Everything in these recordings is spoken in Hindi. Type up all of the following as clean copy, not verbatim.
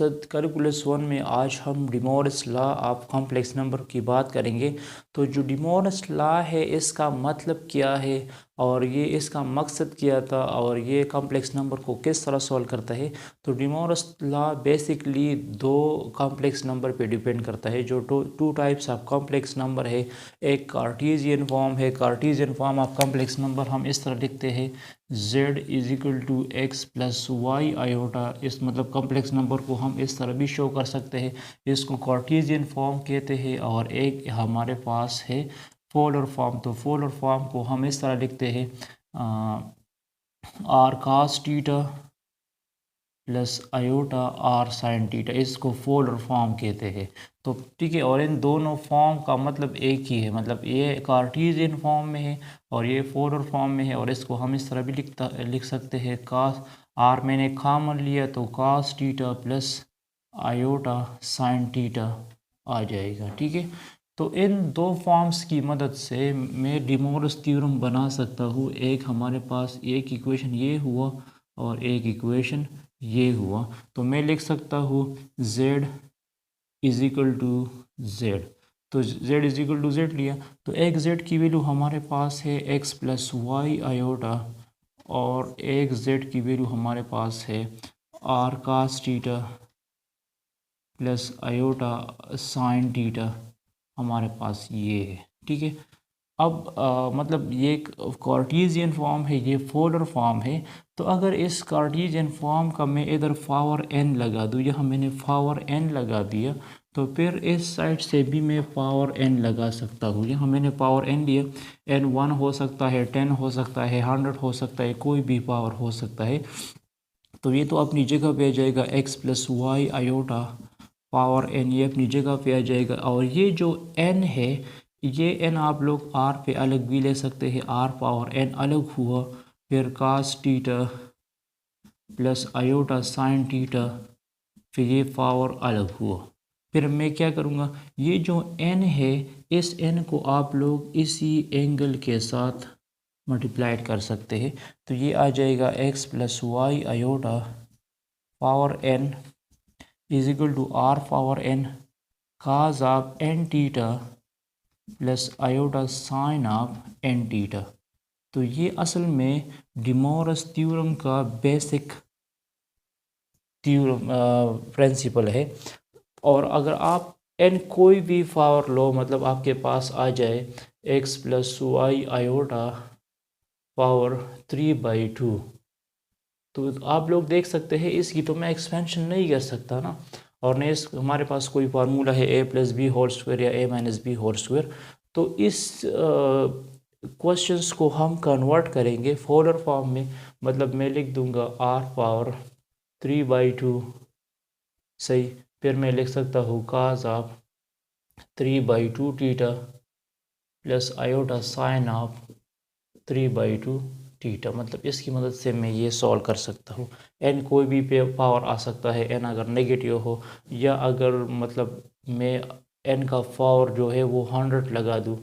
मकसद कैलकुलस 1 में आज हम D Moivre's law of complex number की बात करेंगे। तो जो डी मोरस लॉ है इसका मतलब क्या है और ये इसका मकसद क्या था और ये कॉम्प्लेक्स नंबर को किस तरह सॉल्व करता है। तो डी मोरस लॉ बेसिकली दो कॉम्प्लेक्स नंबर पे डिपेंड करता है। जो two types of complex number है, एक कार्टेशियन फॉर्म है। Cartesian form of complex number हम इस तरह लिखते हैं z is equal to x plus y iota. इस मतलब कॉम्प्लेक्स नंबर को हम इस तरह भी शो कर सकते हैं, इसको कार्टेशियन फॉर्म कहते हैं। और एक हमारे पास है पोलर फॉर्म। तो पोलर फॉर्म को हम इस तरह लिखते हैं r cos theta plus iota r sine theta, इसको पोलर फॉर्म कहते हैं। तो ठीक है, और इन दोनों फॉर्म का मतलब एक ही है, मतलब ये कार्टेशियन फॉर्म में है और ये पोलर फॉर्म में है। और इसको हम इस तरह भी लिख सकते हैं cos, आर मैंने कॉमन लिया तो cos theta plus iota sine theta आ जाएगा। ठीक है, तो इन दो फॉर्म्स की मदद से मैं डी मोरस थ्योरम बना सकता हूँ। एक हमारे पास एक इक्वेशन ये हुआ और एक इक्वेशन ये हुआ। तो मैं लिख सकता हूँ z is equal to z. तो z is equal to z लिया तो एक z की वैल्यू हमारे पास है x प्लस वाई आयोटा और एक z की वैल्यू हमारे पास है r cos theta plus iota sine theta हमारे पास ये है। ठीक है, अब मतलब ये कार्टेशियन फॉर्म है, ये पोलर फॉर्म है। तो अगर इस कार्टेशियन फॉर्म का मैं इधर पावर n लगा दूँ, यहाँ मैंने पावर n लगा दिया, तो फिर इस साइड से भी मैं पावर n लगा सकता हूँ। यहाँ मैंने पावर n लिया, n 1 हो सकता है, 10 हो सकता है, 100 हो सकता है, कोई भी पावर हो सकता है। तो ये तो अपनी जगह पे आ जाएगा x plus y iota power n, ये अपनी जगह पे आ जाएगा। और ये जो n है, ये n आप लोग r पे अलग भी ले सकते हैं, r पावर n अलग हुआ, फिर cos theta plus iota sine theta, फिर ये पावर अलग हुआ। फिर मैं क्या करूँगा, ये जो n है इस n को आप लोग इसी एंगल के साथ मल्टीप्लाइड कर सकते हैं। तो ये आ जाएगा x plus y iota power n is equal to r power n cos of n theta plus iota sine of n theta. तो ये असल में डी मोरस थ्योरम का बेसिक थ्योरम प्रिंसिपल है। और अगर आप n कोई भी पावर लो, मतलब आपके पास आ जाए x plus y iota power 3/2, तो आप लोग देख सकते हैं इसकी तो मैं एक्सपेंशन नहीं कर सकता ना, और नहीं इस हमारे पास कोई फार्मूला है a plus b whole square या a minus b whole square. तो इस क्वेश्चंस को हम कन्वर्ट करेंगे पोलर फॉर्म में, मतलब मैं लिख दूंगा r पावर 3/2 सही। फिर मैं लिख सकता हूँ cos of 3/2 theta plus iota sine of 3/2 theta. मतलब इसकी मदद से मैं ये सॉल्व कर सकता हूँ। n कोई भी पे पावर आ सकता है, n अगर नेगेटिव हो, या अगर मतलब मैं n का पावर जो है वो 100 लगा दूँ,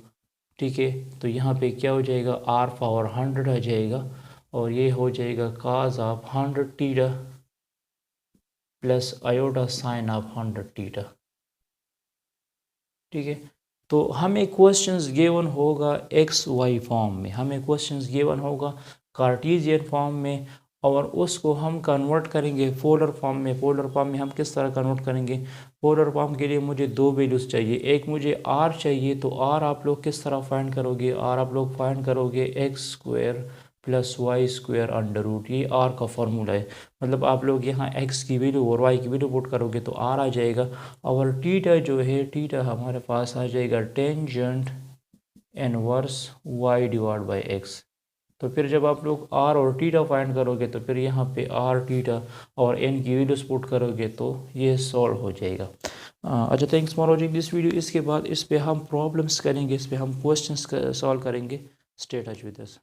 ठीक है, तो यहाँ पे क्या हो जाएगा, r पावर 100 आ जाएगा और ये हो जाएगा cos of 100 theta plus iota sine of 100 theta. ठीक है, तो हमें क्वेश्चंस गिवन होगा एक्स वाई फॉर्म में, हमें क्वेश्चंस गिवन होगा कार्टेशियन फॉर्म में, और उसको हम कन्वर्ट करेंगे पोलर फॉर्म में। पोलर फॉर्म में हम किस तरह कन्वर्ट करेंगे, पोलर फॉर्म के लिए मुझे दो वैल्यूज़ चाहिए, एक मुझे आर चाहिए। तो आर आप लोग किस तरह फाइंड करोगे, आर आप लोग फाइंड करोगे x square plus y square under root, ये आर का फार्मूला है। मतलब आप लोग यहाँ एक्स की वैल्यू और वाई की वैल्यू पुट करोगे तो आर आ जाएगा, और थीटा जो है, थीटा हमारे पास आ जाएगा tangent inverse y divide by x. तो फिर जब आप लोग आर और थीटा फाइंड करोगे तो फिर यहाँ पे आर थीटा और एन की वैल्यूज पुट करोगे तो ये सॉल्व हो जाएगा। अच्छा, thanks for watching this video. इसके बाद इस पे हम प्रॉब्लम्स करेंगे, इस पे हम क्वेश्चंस सॉल्व करेंगे। Stay touch with us.